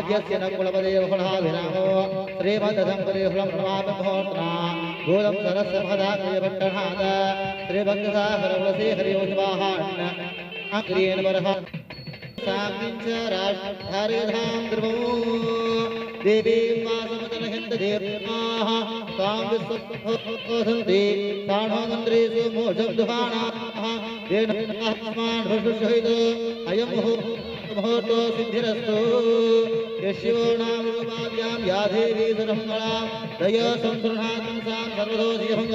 आद्यस्य न कुलपदे बहुलाभिरामो श्रीमद्दम्पति हुलं नमामि भूतं सरस्य भदाक्रियभट्टनाद श्रीभक्तसागरवलसे हरियोजवाहान् अक्रियेण वरः सामिञ्च राष्ट्रधारिधां द्रवो देवी वासमतनहिन्ददेवाः तां विश्वसन्ति ताणो मन्त्रेषु मोक्षब्धवानाः तेन अस्मान् भृशुषहित अयं मुहूर्तो सिद्धिरस्तु यशिवो नाम रूपाभ्यां या देवी सुरमङ्गलां दया संसृणातं सां सर्वदोषियं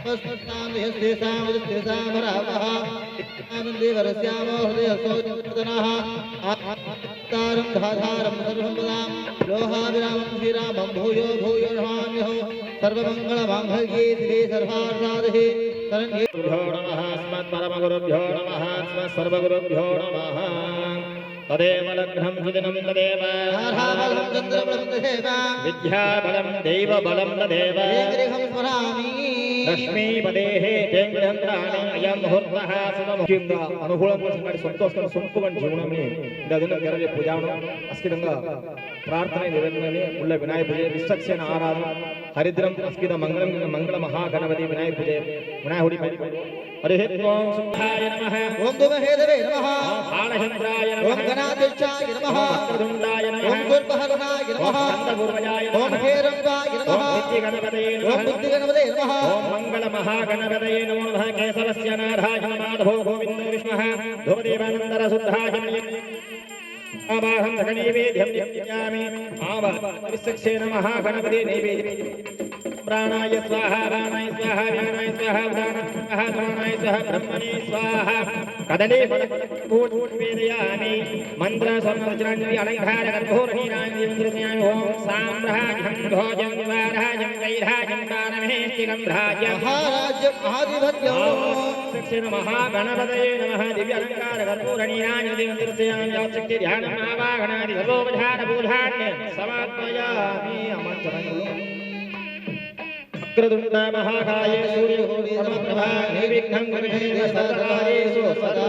स्तेषां विस्तेषां भरावः देवरस्यामो हृदयसोदनः तारं धाधारं सर्वसम्पदां लोहाभिरामं श्रीरामं भूयो भूयो नमाम्यहो सर्वमङ्गलमाङ्गल्ये शिवे सर्वार्थसाधके शरण्ये नमः अस्मत्परमगुरुभ्यो नमः अस्मत्सर्वगुरुभ्यो नमः तदेव लग्नं सुदिनं तदेव बलं चन्द्रबलं तदेव विद्याबलं दैवबलं तदेव गृहं स्मरामि लक्ष्मीपदेः तेङ्गृहन्त्राणि अयं मुहूर्तः सुमुखिंगा अनुकूलं ಮಾಡಿ ಸಂತೋಷವನ್ನು ಸೊಂಪುಕೊಂಡು ಜೀವನమే ಇದನ್ನು ಕೆರಗೆ ಪೂಜಾವಣ ಅಸ್ಕಿದಂಗ ಪ್ರಾರ್ಥನೆ ನಿರಂತರನೇ ಉಳ್ಳ ವಿನಾಯಕ ಪೂಜೆ ವಿಶ್ವಕ್ಷೇನ ಆರಾಧನ ಹರಿದ್ರಂ ಅಸ್ಕಿದ ಮಂಗಳ ಮಹಾಗಣಪತಿ ವಿನಾಯಕ ಪೂಜೆ ವಿನಾಯಕ ಹುಡಿ ಹರಿ ಓಂ ಸುಖಾಯ ನಮಃ ಓಂ ದುಮಹೇದವೇ ನಮಃ ಬಾಣಚಂದ್ರಾಯ ನಮಃ ಓಂ ಗಣಾಧ್ಯಕ್ಷಾಯ ನಮಃ ವಕ್ರದುಂಡಾಯ ನಮಃ ಓಂ ದುರ್ಬಹಗಣಾಯ ನಮಃ ಸ್ಕಂದಪೂರ್ವಜಾಯ ನಮಃ ಓಂ ಹೇರಂಗಾಯ ನಮಃ ಓಂ ಬುದ್ಧಿಗಣಪತಯೇ ನಮಃ ಓಂ ಬುದ್ಧಿಗಣಪತಯೇ ನಮಃ ಓಂ ಮಂಗಳ ಮಹಾಗಣಪತಯೇ ನಮೋ ನಮಃ ಕೇಶವಸ್ಯ ನಾರಾಯ ಮಾಧವೋ ಗೋವಿಂದೋ ವಿಷ್ಣುಃ ಧ್ರುವದೇವಾನಂದರ ಶುದ್ಧಾಯ आवाहं नैवेद्यं यज्ञामि विश्वक्षेन महागणपति नैवेद्यं प्राणाय स्वाहा प्राणाय स्वाहा व्यानाय स्वाहा उदानाय स्वाहा समानाय स्वाहा ब्रह्मणे स्वाहा कदली वेदयामि मंत्र स्वरचनानि अलंकार कर्पूरहीनानि मंत्रस्यामि ओम साम्राज्यं भोजं वाराज्यं वैराज्यं दानमेष्टिकं राज्यं महाराज्यं आदिभद्यं विश्वक्षेन महागणपतये नमः दिव्य अलंकार कर्पूरहीनानि मंत्रस्यामि याचक्ति ध्यान आवाहनादि सर्वोपचार पूजान्य समर्पयामि अमंत्रमंगल वक्रतुंड महाकाय सूर्यकोटि समप्रभा निर्विघ्नं कुरुते सर्वकार्येषु सर्वदा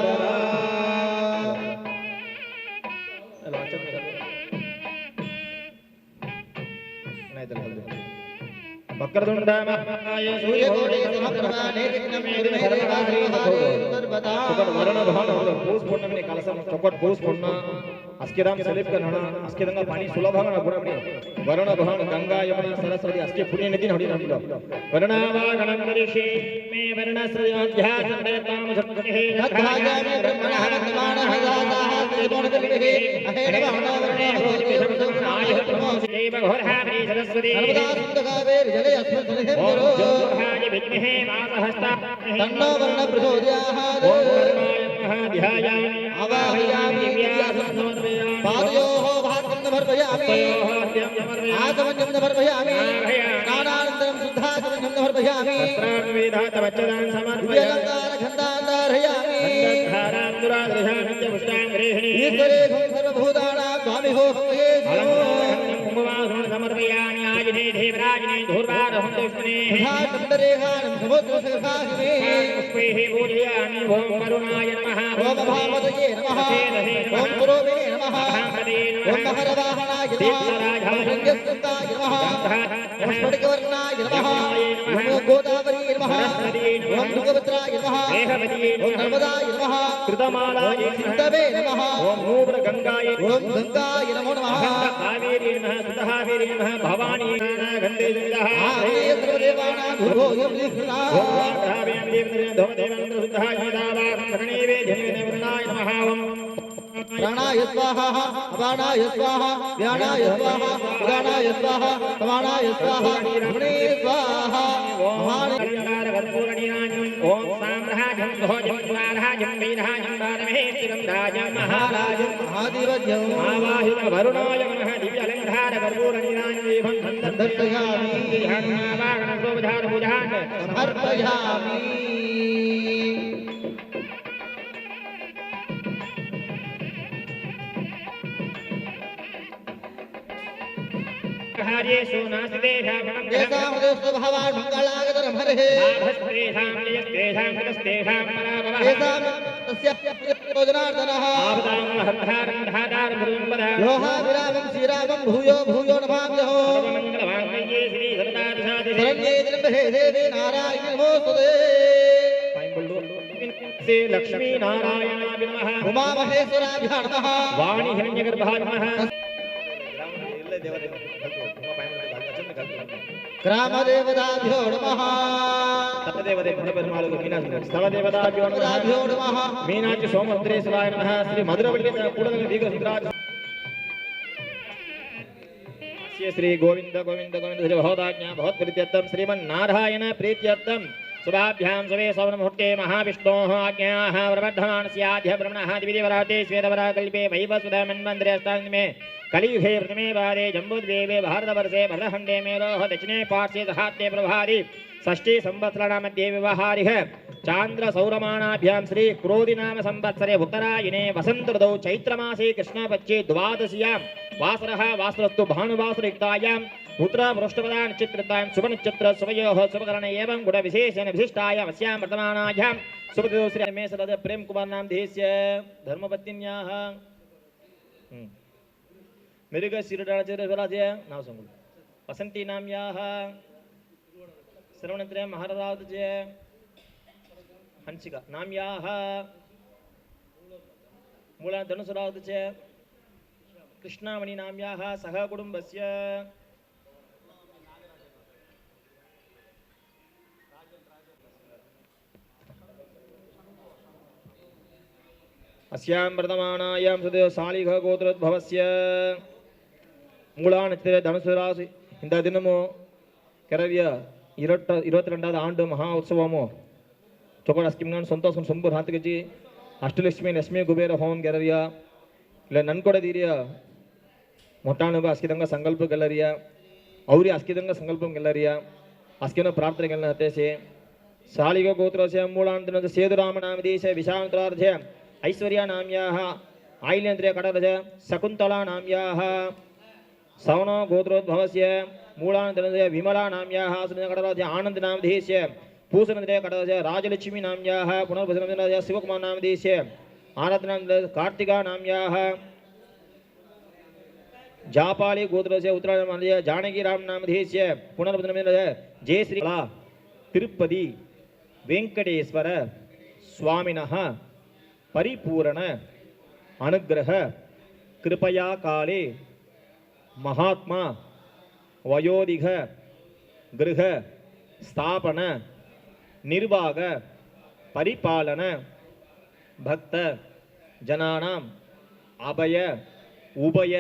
वक्रतुंड महाकाय सूर्यकोटि समप्रभा निर्विघ्नं कुरुते सर्वदा वरण भान पूस पूर्णमि कलशम चौकट पूस पूर्ण अस्किदाम सलीब का नणा अस्किदंगा पानी सुलभंग गुणमणि वरण भान गंगा यमुना सरस्वती अस्के पुण्य नदी नडी नडीलो वर्णावागणं परिषे मे वर्णश्रयाध्यासं देवतां सत्कहे तथागामि ब्रह्मणः वर्तमानः दाताः त्रिगुणकविः अहेन वर्णे भूतिसंसनाय प्रमोदेव घोरहारि सरस्वती नर्मदासुन्दकावेर जले अस्मद् गुरो जोहाय विद्महे मासहस्ता तन्नो वर्ण प्रचोदयात् ओम कर्माय ध्यायामि आवाहयामि व्यासं पादयोः भागं समर्पयामि आगमनं समर्पयामि स्नानानन्तरं शुद्धाचमनं समर्पयामि वस्त्रान्वेदातवच्चदां समर्पयामि अलङ्कारखण्डान्धारयामि गन्धधारां दुरादृशां नित्यपुष्टां गृहिणी ईश्वरेऽहं सर्वभूतानां स्वामिहो कुम्भवासं समर्पयामि आजिने देवराजिने धूर्वारहं दुष्मने सुधाचन्द्ररेखानं समुद्रसखाहिमे पुष्पैः पूजयामि ॐ वरुणाय नमः ॐ भामतये नमः ॐ पुरोभिने नमः ॐ महरवाहनाय नमः ॐ रङ्गस्कन्दाय नमः ॐ स्फटिकवर्णाय नमः ॐ गोदावरी नमः ॐ तुङ्गभद्राय नमः ॐ नर्मदाय नमः कृतमालाय सिन्धवे नमः ॐ मूर्धगङ्गाय गङ्गाय नमो नमः कावेरी नमः सुधावेरी नमः भवानी गन्धे सुविदः सर्वदेवानां गुरुभोजं लिखना ॐ राधावें देवदेवं धोमदेवं शुद्धाय दावाहं सकणेवे धनेवनाय नमः प्राणाय स्वाहा अपानाय स्वाहा व्यानाय स्वाहा उदानाय स्वाहा समानाय स्वाहा ब्रह्मणे स्वाहा महानिकार कर्पूरणीनां ओम साम्राज्यं भोजं वाराज्यं वैराज्यं दानमेष्टिकं राज्यं महाराजं आदिवद्यं आवाहित वरुणाय नमः दिव्य अलंकार कर्पूरणीनां देवं दर्शयामि ध्यानावागण सोपचार पूजान् समर्पयामि हरियेषु नास्तेषां देशामुदेस्तु भवान् मङ्गलागतरं हरिः आभस्तेषां यत्तेषां कृतस्तेषां पराभवः तस्य योजनार्दनः आपदां हन्तारं धातारं भृंबदा लोहाभिरामं श्रीरामं भूयो भूयो नमाम्यहो सर्वमङ्गलमाङ्गल्ये श्री सर्वदासादि शरण्ये त्र्यम्बके देवी नारायणी नमोस्तुते से लक्ष्मी नारायणाय नमः उमा महेश्वराभ्यां नमः वाणी हिरण्यगर्भाय नमः ग्रामदेवताभ्यो नमः स्थलदेवताभ्यो नमः मीनाक्षी सोमभद्रेश्वराय नमः श्री मधुरवल्ली कूडलदीर्घसिद्धार्थ श्री गोविंद गोविंद गोविंद श्री भवदाज्ञा भवत्प्रीत्यर्थं श्रीमन्नारायण प्रीत्यर्थं शुभाभ्यां शुभे सौवर्णमुहूर्ते महाविष्णोः आज्ञाः प्रवर्धमानस्याद्य ब्रह्मणः दिविदेवराते श्वेतवराकल्पे वैवस्वतमन्वन्तरे अष्टादशमे कलियुगे प्रथमे पादे जम्बूद्वीपे भारतवर्षे भरतखण्डे मेरोः दक्षिणे पार्श्वे सहात्ते प्रभारि षष्ठी संवत्सराणां मध्ये व्यवहारिः चान्द्र सौरमाणाभ्यां श्री क्रोधिनाम संवत्सरे उत्तरायणे वसन्त ऋतौ चैत्रमासे कृष्णपक्षे द्वादश्यां वासरः वासरस्तु भानुवासरयुक्तायां उत्तरा पृष्ठपदा नक्षत्रतां शुभनक्षत्र शुभयोः शुभकरण एवं गुणविशेषेण विशिष्टायाम् अस्यां वर्तमानायां शुभतिथौ श्री रमेशरथ प्रेम कुमार नाम देस्य धर्मपत्न्याः मृग शिरडाचर्यराजय नाव सांगू वसंती नाम्याः श्रवणत्रय महाराजय हंसिका नाम्याः मूला धनुसुराजय कृष्णामणि नाम्याः सह कुटुंबस्य अस्यां वर्तमानायां सदैव सालिघ गोत्रोद्भवस्य मूलानक्षत्रे धनुसुरासि இந்த தினமோ கரவிய 22வது ஆண்டு மகா உற்சவமோ ಚೊಕಡ ಸ್ಕಿಮ್ನಾನ್ ಸಂತೋಷ ಸಂಪೂರ್ ಹಾತಗಜಿ ಅಷ್ಟಲಕ್ಷ್ಮಿ ಲಕ್ಷ್ಮಿ ಕುಬೇರ ಹೋಮ್ ಗೆಲರಿಯ ಇಲ್ಲ ನನ್ಕೊಡ ದೀರಿಯ ಮೊಟ್ಟಾನುಭ ಅಸ್ಕಿದಂಗ ಸಂಕಲ್ಪ ಗೆಲ್ಲರಿಯ ಅವ್ರಿ ಅಸ್ಕಿದಂಗ ಸಂಕಲ್ಪ ಗೆಲ್ಲರಿಯ ಅಸ್ಕಿನ ಪ್ರಾರ್ಥನೆ ಗೆಲ್ಲ ಹತೇಸೆ ಸಾಳಿಗ ಗೋತ್ರಸ್ಯ ಮೂಲಾಂತನದ ಸೇದುರಾಮ ನಾಮದೇಶ ವಿಶಾಂತರಾರ್ಧ್ಯ ಐಶ್ವರ್ಯ ನಾಮ್ಯಾಹ ಆಯಿಲೇಂದ್ರಿಯ ಕಡರಜ ಶಕುಂತಲಾ ನಾಮ್ಯಾಹ ಸವನ ಗೋತ್ರೋದ್ಭವಸ್ಯ ಮೂಲಾಂತನದ ವಿಮಲಾ ನಾಮ್ಯಾಹ ಕಡರಜ ಆನಂದ ನಾಮದೇಶ पूषणन्द्रे कटज राजलक्ष्मी नाम्याः पुनर्भजनन्द्रज शिवकुमार नामदेश्य आराधना कार्तिका नाम्याः जापाली गोत्रस्य उत्तरायण जानकी राम नामदेश्य पुनर्भजनन्द्रज जयश्री तिरुपति वेंकटेश्वर स्वामिनः परिपूर्ण अनुग्रह कृपया काले महात्मा वयोधिक गृह स्थापन निर्वाग परिपालन भक्त जनानां अभय उभय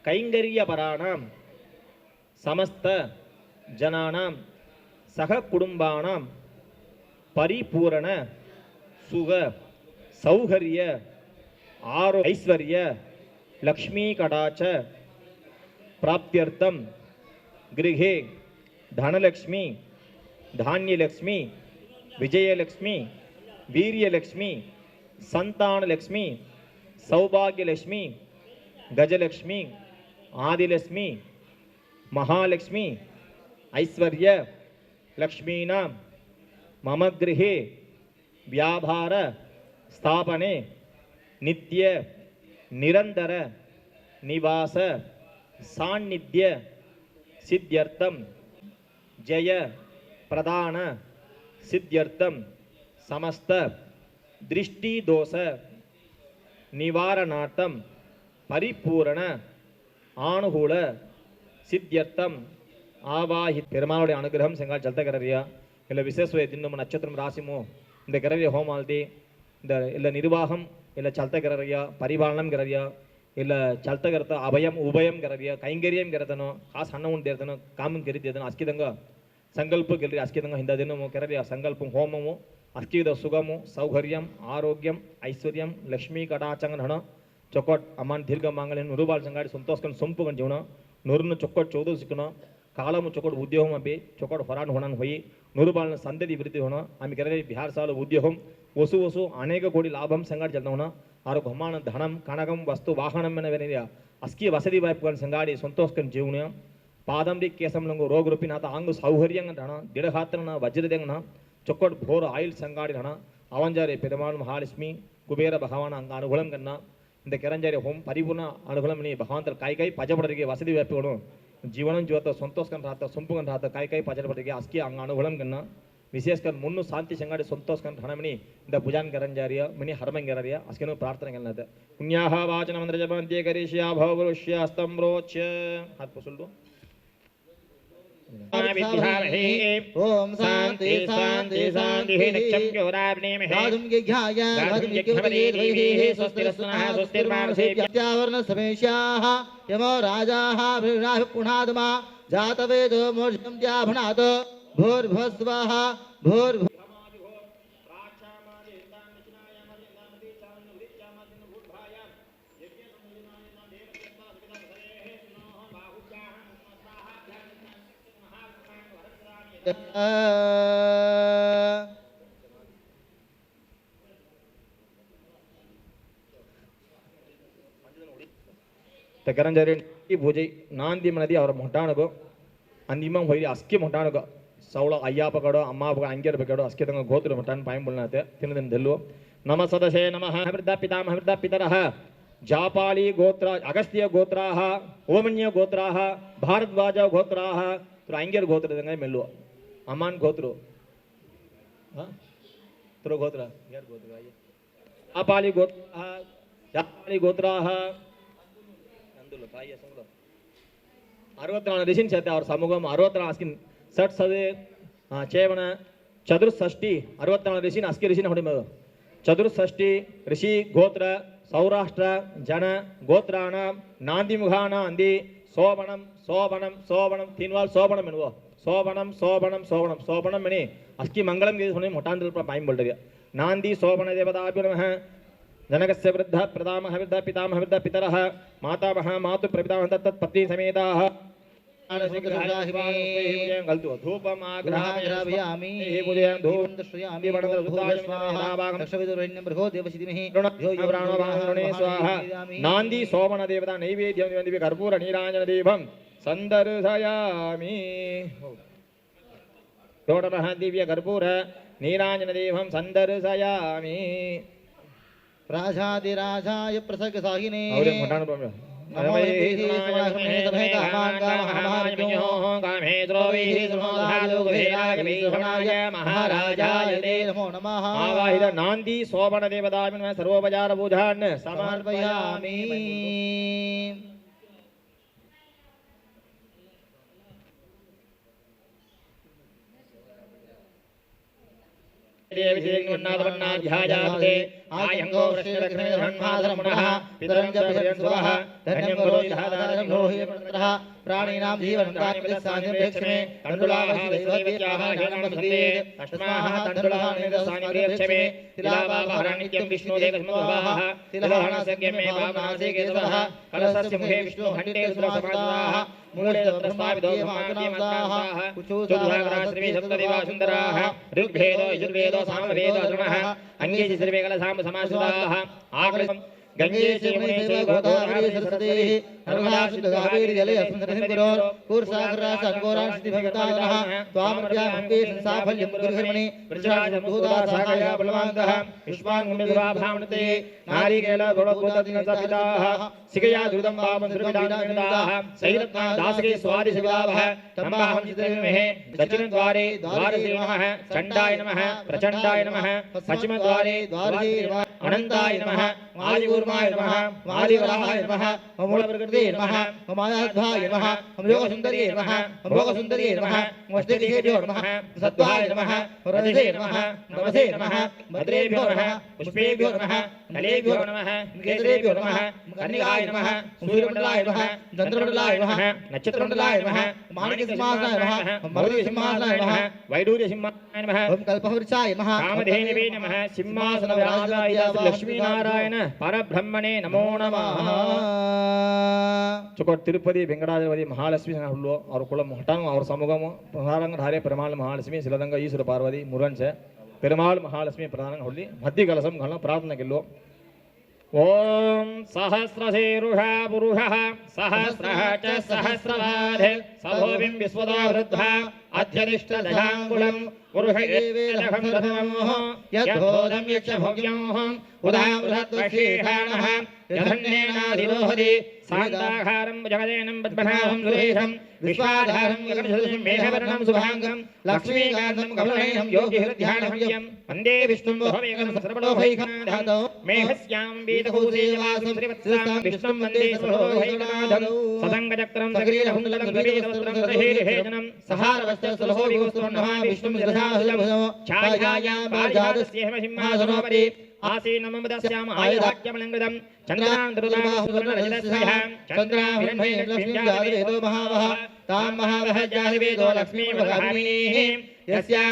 कैंगर्यपराणां समस्त जनानां सह कुटुंबानां परिपूर्ण सुख सौकर्य आरोग्य ऐश्वर्य लक्ष्मी कटाक्ष प्राप्त्यर्थं गृहे धनलक्ष्मी धान्यलक्ष्मी विजयलक्ष्मी वीर्यलक्ष्मी संतानलक्ष्मी सौभाग्यलक्ष्मी गजलक्ष्मी आदिलक्ष्मी महालक्ष्मी ऐश्वर्य लक्ष्मीनां मम गृहे व्यापार स्थापने नित्य निरंतर निवास सान्निध्य सिद्ध्यर्थं जय प्रदान सिद्ध्यर्थं समस्त दृष्टि दोष निवारणार्थं परिपूर्ण आनुकूल सिद्ध्यर्थं आवाहित பெருமாளுடைய அனுகிரகம் செங்கால் ஜல்த கரரியா இல்ல விசேஷ தின்னும் நட்சத்திரம் ராசிமோ இந்த கரரிய ஹோமால்தி இந்த இல்ல நிர்வாகம் இல்ல ಚಲ್ತ கரரியா ಪರಿಪಾಲನಂ கரரியா ಇಲ್ಲ ಚಲ್ತ ಕರತ ಅಭಯಂ ಉಭಯಂ ಕರರಿಯ ಕೈಂಗರ್ಯಂ ಕರತನೋ ಖಾಸ್ ಹಣ್ಣ ಉಂಟು ಇರ್ತನೋ ಕಾಮಂ ಕರಿತಿದ್ದನೋ ಅಸ್ಕಿದಂಗ ಸಂಕಲ್ಪ ಗೆಲ್ಲರಿ ಅಸ್ಕಿದಂಗ ಹಿಂದ ದಿನಮು ಕರರಿಯ ಸಂಕಲ್ಪ ಹೋಮಮು ಅಸ್ಕಿದ ಸುಗಮು ಸೌಕರ್ಯಂ ಆರೋಗ್ಯಂ ಐಶ್ವರ್ಯಂ ಲಕ್ಷ್ಮೀ ಕಟಾಚಂಗ ಹಣ ಚೊಕೊಟ್ ಅಮ್ಮನ್ ದೀರ್ಘ ಮಾಂಗಲ್ಯಂ ನುರುಬಾಲ್ ಸಂಗಾಡಿ ಸಂತೋಷಕನ್ ಸೊಂಪುಗನ್ ಜೀವನ ನೂರನ್ನು ಚೊಕೊಟ್ ಚೌದು ಸಿಕ್ಕನ ಕಾಲಮು ಚೊಕೊಟ್ ಉದ್ಯೋಗಂ ಅಬ್ಬಿ ಚೊಕೊಟ್ ಹೊರಾನ್ ಹೊಣನ್ ಹೋಯಿ ನೂರುಬಾಲ್ನ ಸಂದದಿ ವೃದ್ಧಿ ಹೋಣ ಆಮಿ ಕರರಿ ಬಿಹಾರ ಸಾಲ ಉದ್ಯೋಗಂ ವಸು ವಸು ಅನೇಕ ಕೋಟಿ ಲಾಭಂ ಸಂಗಾಡಿ ಚಲ್ತ ಹೋಣ आरो घमान धनम कनकम वस्तु वाहनम में वेनिया अस्की वसति वाइपकन संगाडी संतोषकन जीवने पादंबि केसम लंगो रोग रूपी नाता आंगु सौकर्यंग धन दिडहात्रन वज्रदेंगन चोक्कोट भोर आयल संगाडी धन அவஞ்சாரி பெருமாள் மகாலட்சுமி குபேர பகவான் அங்கே அனுகூலம் கண்ணா இந்த கிரஞ்சாரி ஹோம் பரிபூர்ண அனுகூலம் நீ பகவான் கை கை பஜபடರಿಗೆ ವಸತಿ ವ್ಯಾಪಿಗಳು जीवन जीवत संतोष कन रहता संपु कन रहता काय काय पाचर पड़ेगी आस्की अंग अनुगुलम करना विशेषकर मुन्नु शांति संगाड़ी संतोष कन रहना मनी इंदा पूजन करन जा रही है मनी हरमंग कर रही है आस्की नो प्रार्थना करना है पुण्याः वाचन मंत्र जपन्ते करिष्या भववृष्य स्तम्भ्रोच्य हाथ पुसुल दो ओम शांति शांति शांति राधुम के घ्याय राधुम के खबरे स्वस्तिरस्नः स्वस्तिर्मानसेभ्यवर्ण समेष्याः यमो राजाः भृणाः पुनादमा जातवेदो मोर्जं त्याभनात् भूर्भुवस्वः भूर्भुवः तकरंजरे पूजे नांदी मनदी और मोटानगो अंदिम होइरी अस्के मोटानगो सौಳ अय्या पकड़ो अम्मा पकड़ो अंगेर पकड़ो अस्के तंग गोत्र मोटान पायम बोलनाते तिनदिन दल्लो नमः सदशे नमः हृदा पितरः जापाली गोत्र अगस्त्य गोत्राः ओमन्य गोत्राः भारद्वाज गोत्राः तो अंगेर गोत्र तंग मेल्लो अमान गोत्रो हां तो गोत्र अंगेर गोत्र जापाली गोत्राः जापाली गोत्राः 64 ऋषि से और समूहम 64 अस्किन सट सदे चेवण चतुर्षष्टि 64 ऋषि अस्कि ऋषि होडी मग चतुर्षष्टि ऋषि गोत्र सौराष्ट्र जन गोत्राण नांदी मुखान अंदी शोभनम शोभनम शोभनम तीनवाल शोभनम एनुव शोभनम शोभनम शोभनम शोभनम मणि अस्कि मंगलम के होने मोटांदल पायम बोल रही नांदी शोभन देवताभ्यो नमः जनकस्य वृद्ध प्रदामः वृद्ध पितामह वृद्ध पितरः मातामह मातु प्रपितामह तत् पत्नी समेताः गलतो धूपम आग्रहामि हे पूजयामि धूपं दर्शयामि वरदस्वाहा दक्षविदुरण्यं बृहो देवसिद्धिमहि यो प्राणो वाहने स्वाहा नांदी शोभन देवता नैवेद्यं दिव्य कर्पूर नीराजन देवं संदर्शयामि नमः दिव्य कर्पूर नीराजन देवं संदर्शयामि राजाधिराजाय प्रसग साहिने और मोटान पाम्यो नमो देहि महाराजाय नमो नमः आवाहित नांदी शोभन देवताभ्यो सर्वोपचार पूजान् समर्पयामि देवी आयंगो वृष्णिरग्निर्हन्माधरमणः पितरं च पितरंसुवः धन्यं गुरोधाधारं लोहियमन्त्रः प्राणिनां जीवनं दानिमदिस्सान्यं प्रेक्षमे तण्डुलाः वैश्वदेव्याः ज्ञानमसन्ते तस्माः तण्डुलाः निरसानि प्रेक्षमे तिलावाहरनित्यं विष्णुदेवस्मद्भावः तिलहरणसज्ञमे भावनासे केतवः कलशस्य मुखे विष्णुघण्टे सुरसमादाः मूले तत्रस्ताविदो समागमादाः कुचूसागराश्रमे सप्तदेवा सुन्दराः ऋग्वेदो यजुर्वेदो सामवेदो अधर्मः अंगे सर्वे कलशाम समासुताः आकलम् गंगे चेमुने च गोदावरी सरस्वती नर्मदा शुद्ध कावेरी जले अस्मिन् गुरोर् पूर्सागरा संगोराश्ति भक्तानः त्वामर्या मंगे संसाफल्यं गुरुहर्मणि वृषाजं भूता सागया बलवान्तः विश्वाङ्गुण्यदुरा भावनते नारीकेल गुणभूतदिन सपिताः सिकया दुर्दं वामं दुर्विदानदाः सैरत्ना दासके स्वादि शिवावः तम्बाहं चित्रविमहे दक्षिणद्वारे द्वारसेवः चण्डाय नमः प्रचण्डाय नमः पश्चिमद्वारे द्वारसेवः अनन्ताय नमः आदिकूर्माय नमः आदिवराहाय नमः मूलप्रकृते नमः मायाध्वाय नमः योगसुन्दर्ये नमः भोगसुन्दर्ये नमः वष्टिकेभ्यो नमः सद्वाय नमः रजसे नमः नमसे नमः भद्रेभ्यो नमः पुष्पेभ्यो नमः कलेभ्यो नमः केसरेभ्यो नमः कन्निकाय नमः सूर्यमण्डलाय नमः चन्द्रमण्डलाय नमः नक्षत्रमण्डलाय नमः माणिक्यसिंहासनाय नमः मरुदसिंहासनाय नमः वैडूर्यसिंहासनाय नमः कल्पवृक्षाय नमः कामधेनवे नमः सिंहासनव्यासाय लक्ष्मीनारायण परब्रह्मणे नमो नमः चुकोट तिरुपति वेंकटाचलपति महालक्ष्मी और कुल मोहटांग और समूहम प्रधान धारे पेरुमाल महालक्ष्मी शिलदंग ईश्वर पार्वती मुरन से पेरुमाल महालक्ष्मी प्रधान होली मध्य कलशम घन प्रार्थना किलो ओम सहस्रशीरुषा पुरुषः सहस्रः च सहस्रवाधे सभोविं विश्वतो वृद्धः अध्यदिष्टदशाङ्गुलं पुरुषयेवेदहं रथमोह यद्भोदं यच्च भव्योः उदामृतत्वशीषाणः यधन्येनाधिरोहति शान्ताहारं जगदेनं पद्मनाभं सुरेशं विश्वाधारं गगनसदृशं मेघवर्णं शुभाङ्गं लक्ष्मीकान्तं कमलनयनं योगिहृद्यानहव्यं वन्दे विष्णुं भवेकं सर्वलोकैकनाथं मेघस्यां वेदभूषेयवासं श्रीवत्सां विष्णुं वन्दे सर्वलोकैकनाथं सदङ्गचक्रं सगरीरहुण्डलं गरीरवस्त्रं सदहेरिहेजनं सहारवस्त्रसुलभो विगुस्त्वन्नः विष्णुं शिरसाहुलभुजो छायायां पारिजातस्य हेमसिंहासनोपरि आसीनममुदस्याम आयुधाख्यमलङ्कृतं चन्द्रान्तरुदासुवर्णरजतस्यः चन्द्राभिरण्यलक्ष्मीं महावः तां महावः जातवेदो लक्ष्मीर्वहामिनीः यस्यां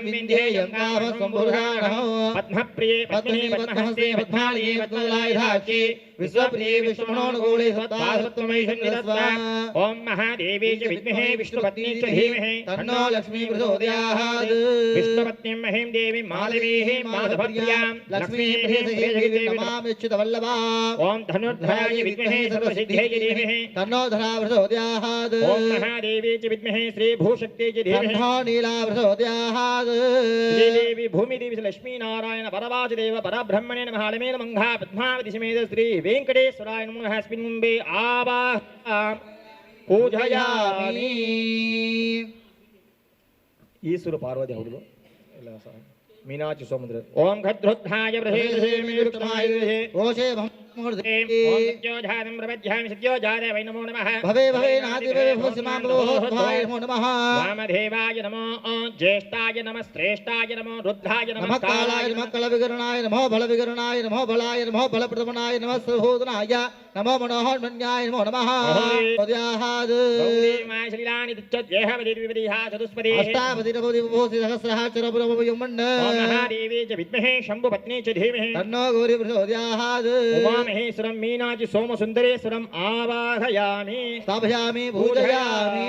विन्ध्येयं गावस्वम्पुरुषाणः पद्मप्रिये पद्मिनी पद्महस्ते पद्मालये पद्मलायुधाक्षी विश्वप्रिये विष्णुमनोनुकूले सत्त्वासत्त्वमैषन्निरस्वा ॐ महादेवी च विद्महे विष्णुपत्नी च धीमहि तन्नो लक्ष्मी प्रचोदयात् विष्णुपत्नीं महीं देवीं माधवीः माधवप्रियां लक्ष्मीः नमामिच्युतवल्लभा ॐ धनुर्धराय विद्महे सर्वसिद्ध्यै धीमहि तन्नो धरा प्रचोदयात् ॐ महादेवी च विद्महे श्रीभूशक्त्यै च धीमहि तन्नो नीला प्रचोदयात् श्रीदेवी भूमिदेवी लक्ष्मीनारायण परवासुदेव परब्रह्मणे नमः अलमेल मंघा पद्मावती समेत श्री वेंकटेश्वराय नमः अस्मिन् मुम्बे आवाहयामि पूजयामि ఈశ్వర పార్వతి హౌదులో ఇలా మీనాచి సోమంద్ర ఓం ఖద్రుద్ధాయ ప్రసేదసే మేరుక్షమాయ ఓషే భమూర్ధే ఓం సత్యోజాతం ప్రపద్యామి సత్యోజాతే వై నమో నమః భవే భవే నాది భవే భూసిమాం భవోద్భాయ నమో నమః వామదేవాయ నమో జ్యేష్ఠాయ నమః శ్రేష్ఠాయ నమో రుద్ధాయ నమః కాలాయ నమః కలవికరణాయ నమో బలవికరణాయ నమో బలాయ నమో బలప్రదమనాయ నమః సర్వభూతనాయ నమో మనోహర్మన్యాయ నమో నమః ఉదయాహాద్ గౌరీమాయ శ్రీలాని తుచ్చదేహవతి వివిధిహా చతుస్పతి అష్టావతిరవతి విభూసి సహస్రహాచరపురమయుమన్న महादेवी च विद्महे शंभुपत्नी च धीमहि तन्नो गौरी प्रचोदयात् उमामहेश्वरं मीनाचि सोमसुन्दरेश्वरं आवाहयामि स्थापयामि पूजयामि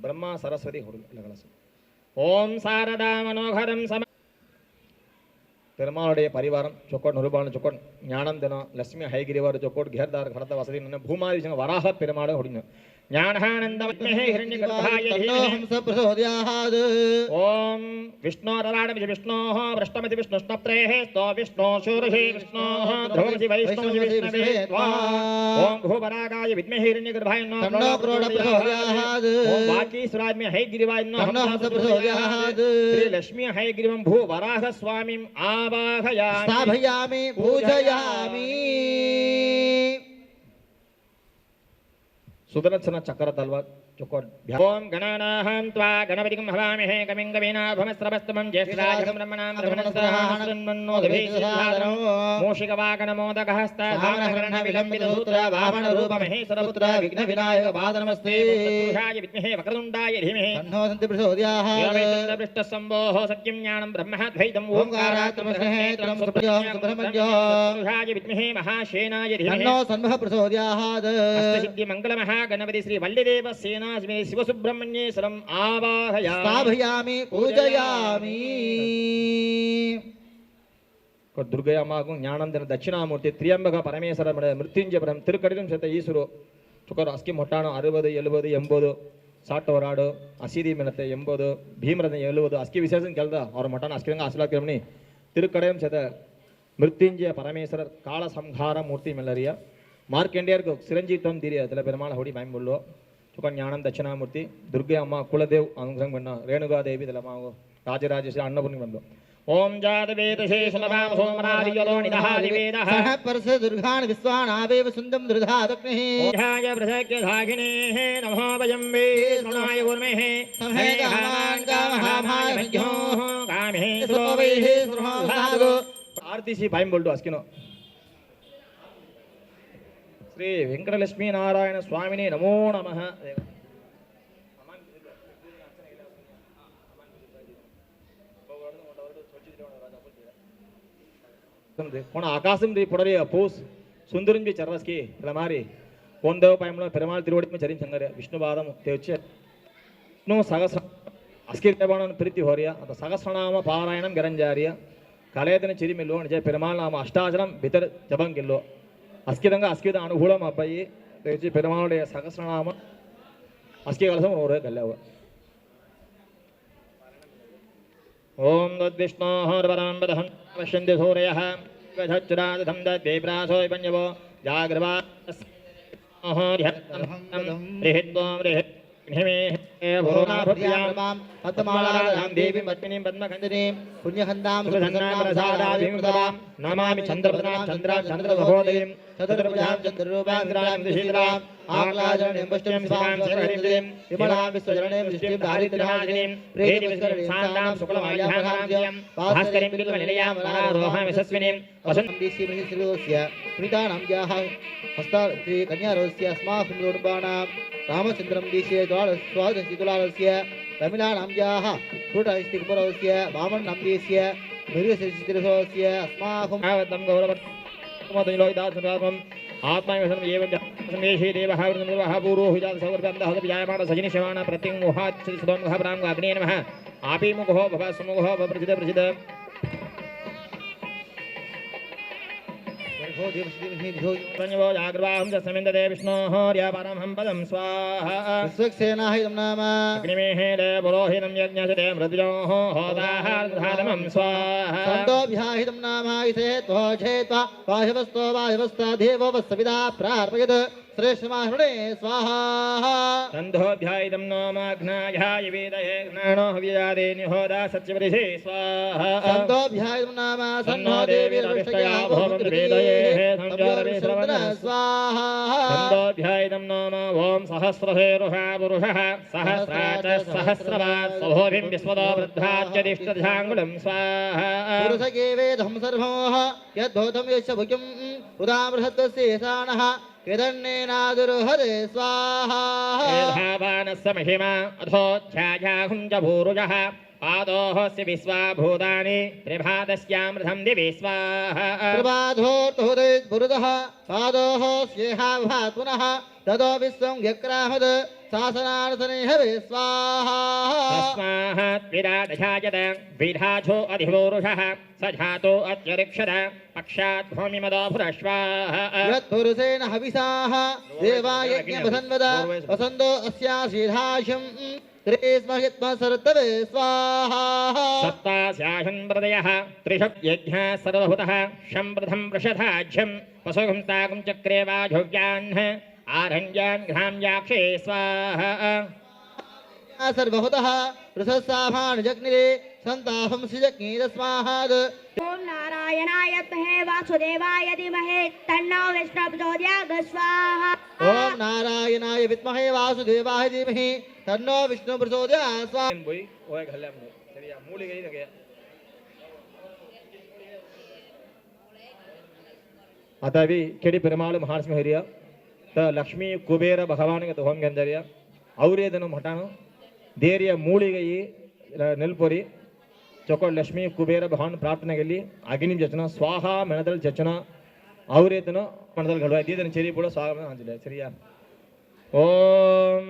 ब्रह्मा सरस्वती ओम शारदा मनोहरं सम பெருமாளுடைய பரிவாரம் சொக்கோட் நுருபாலன் சொக்கோட் ஞானம் தினம் லட்சுமி ஹைகிரிவார் சொக்கோட் கேர்தார் கடத்த வசதி பூமாதி விஷயம் வராக பெருமாள் அப்படின்னு ஞானானந்தமத்மஹே ஹிரண்யகர்பாய தன்னோஹம்ச பிரசோதயாத் ஓம் விஷ்ணோரராடமிதி விஷ்ணோஹ பிரஷ்டமதி விஷ்ணுஷ்ணப்ரேஹ ஸ்தோ விஷ்ணோ சூரஹே விஷ்ணோஹ த்ரோமதி வைஷ்ணோஜி விஷ்ணவே த்வா ஓம் பூபராகாய வித்மஹே ஹிரண்யகர்பாய தன்னோ க்ரோட பிரசோதயாத் ஓம் வாகீஸ்வராத்ம ஹைகிரிவாய தன்னோஹம்ச பிரசோதயாத் శ్రీ లక్ష్మీ హైగ్రీవం భూ వరాహ స్వామిం ఆవాహయామి స్థాపయామి పూజయామి सुदर्शन चक्र तलवार चुकोट ओम गणानाहं त्वा गणपतिं हवामहे कमिं कवीनाभमस्रवस्तमं ज्येष्ठराजं ब्रह्मणां ब्रह्मणस्रहाणो दभेशसादनो मूषिकवाकनमोदकहस्ताधारणकरण विलम्बितसूत्र वामनरूपमहेश्वरपुत्र विघ्नविनायक पादनमस्ते पुरुषाय विद्महे वक्रतुण्डाय धीमहि तन्नो सन्ति प्रचोदयात् योगेन्द्रपृष्ठसम्भोः सत्यं ज्ञानं ब्रह्मद्वैतम् ओंकारात्मकहेत्रं सुब्रह्मण्यो पुरुषाय विद्महे महासेनाय धीमहि तन्नो सन्मः प्रचोदयात् अष्टसिद्धिमङ्गलमः गणपति श्री वल्लीदेव सेनास्मे शिवसुब्रह्मण्येश्वरं आवाहयामि स्थापयामि पूजयामि दुर्गयामागुं ஞானந்தன दक्षिणामूर्ति त्र्यंबक परमेश्वर मृत्युंजय परम तिरुकडिलम सेत ईश्वरो चुकर अस्कि मोट्टाणो 60 70 80 साटोराडो असीदी मिनते 80 भीमरथ 70 अस्कि विशेषण केलद और मोट्टाण अस्किरंग आसलाकिरमनि तिरुकडिलम सेत मृत्युंजय परमेश्वर काल संहार मूर्ति मेलरिया मार्केंडियर को चिरंजीवित्वं दीरिया तले पेरुमाळ होडी बायंबुल्लो चुकन ज्ञानं दक्षिणामूर्ति दुर्गे अम्मा कुलदेव अनुग्रहं बन्न रेणुका देवी तले मागो राजराजेश्वरी अन्नपूर्णि बन्नो ओम जातवेदशेषलभां सोमरादिजलो निदहादिवेदः सह परस दुर्गान् विश्वानावेव सुन्दं दृधादग्निः ओझाय प्रसक्य धागिनेः नमो वयम्बे सुनाय गुर्मेः समहे गामान् गामहाभाय मध्योः गामेः सुरोवैः सुरहादो आरती सी बायंबुल्लो अस्किनो श्री वेंकटलक्ष्मी नारायण स्वामिने नमो नमः कोण आकाशम री पुडरी अपूस सुंदरन भी चरवस की लमारी कोंदेव पायमलो पेरुमाळ तिरुवडी में चरिम संगरे विष्णुपादम तेवचे नो सहस्र अस्की देवाणन प्रीति होरिया अत सहस्रनाम पारायणम गरंजारिया कलेदन चिरिमिलो निजे पेरुमाळ नाम अष्टाचरम भीतर जपं गिल्लो अस्किदंगा अस्किद अनुकूलम अब्बायी தேய்ச்சி பெருமாளுடைய சகசிரநாம அஸ்கி கலசம் ஒரு கல்யாவ ஓம் தத்விஷ்ணோः பரம் பதஹம் பஷ்யந்தி சூரயः கஜச்சுராததம் தத்விப்ராசோ பஞ்சவோ ஜாகிரவா देवी पद्मिनी पद्मखंडिनी पुण्यखंडां नमामि चंद्रप्रदां चंद्रमहोदयीं चतुर्भुजां चंद्ररूपां दिशीद्रां आक्लाजरणीं पुष्टिं शिवां शिवहरिं विमलां विश्वजरणीं दृष्टिं दारिद्र्यनाशिनीं प्रेतिविस्करशान्तां शुक्लमाल्यां भास्करीं बिल्वनिलयां वरारोहां यशस्विनीं वसन्तमदीशीमहिश्रीरोस्य पुनितानां याः हस्ता श्री कन्यारोस्य अस्माकं कुटुम्बानां रामचन्द्रं दीशे स्वादशीतुलारस्य तमिलानां याः क्रूटहस्तिपुरस्य वामनं दीस्य मृगशिरसोस्य अस्माकं गौरवं आत्मावशम् एवं समेषे देवः वृन्ददेवः पूर्वोहिजात सौवर्गन्धः विजायमान सजनिशमाण प्रत्यङ्मुहात् श्रीसुदोन्मुखप्रां अग्ने नमः आपीमुखो भव सुमुखो भव प्रसिद्ध जाग्रवाहं च समिन्दते विष्णोः र्यापरमहं पदं स्वाहा विश्वक्सेनाहितं नाम अग्निमेहेले पुरोहितं यज्ञसते मृद्योः होताहारधातमं स्वाहा सन्तोऽभ्याहितं नाम इसे त्वजेत्वा वायवस्तो वायवस्ता देवो वत्सविदा प्रार्पयत् श्रेष्ठमाहृणे स्वाहा सन्धोऽभ्याहितं नामाघ्नायाय वेदये ज्ञानो हव्यजादे निहोदा सत्यवरिषे स्वाहा सन्तोऽभ्याहितं नाम सन्नो देवीरविष्टया भवं वेदये संजारवे श्रवण स्वाहा सन्दोऽध्यायितं नाम ॐ सहस्रहेरुषा पुरुषः सहस्राच सहस्रवात् सभोभिं विश्वतो वृद्धाच्यदिष्टध्याङ्गुलं स्वाहा पुरुषके वेदं सर्वमः यद्भूतं यस्य भुजं उदामृहत्वस्य येषाणः यदन्नेनादुरुहरे स्वाहा धावानस्य महिमा अथोच्छायाहुं च भूरुजः पादोऽस्य विश्वाभूतानि त्रिभातस्यामृतं दिवि स्वाहा त्रिपादोर्तुहुदे पुरुषः पादोः स्येहाभात् पुनः ततो विश्वं यक्रामद शासनार्थने हवे स्वाहा तस्मात् विराटजायत विधाचो अधिपूरुषः स जातो अत्यरिक्षत पक्षात् भूमिमदो भुरश्वाहा यत्पुरुषेण हविषाः देवायज्ञवसन्वद वसन्तो अस्यासीधाशं त्रिस्महित्मसर्तवे स्वाहा सप्तास्याशन् प्रदयः त्रिषु यज्ञः सर्वभूतः शम्प्रथं वृषधाज्यं पशुं ताकं चक्रे वाजोग्यान् आरण्यान् घ्राम्याक्षे स्वाहा सर्वभूतः वृषसाभान् जग्निरे सन्ताहं सृजग्नि तस्मात् ओम नारायणाय विद्महे वासुदेवाय धीमहि तन्नो विष्णुः प्रचोदयात् स्वाहा ओम नारायणाय विद्महे वासुदेवाय धीमहि तन्नो विष्णुः प्रचोदयात् स्वाहा போய் ஓய கல்யாணம் சரியா மூலிகை நகை आता भी केडी पेरुमाल महालक्ष्मी हरिया त लक्ष्मी कुबेर भगवान के होम गंजरिया और ये दिन हटानो देरिया मूलिगई नेलपोरी चौकोट लक्ष्मी कुबेर भगवान प्रार्थना के लिए अग्नि जचना स्वाहा मेणदल जचना और ये दिन मनदल घड़वा दी दिन चेरी पूरा स्वाहा हाजिर सरिया ओम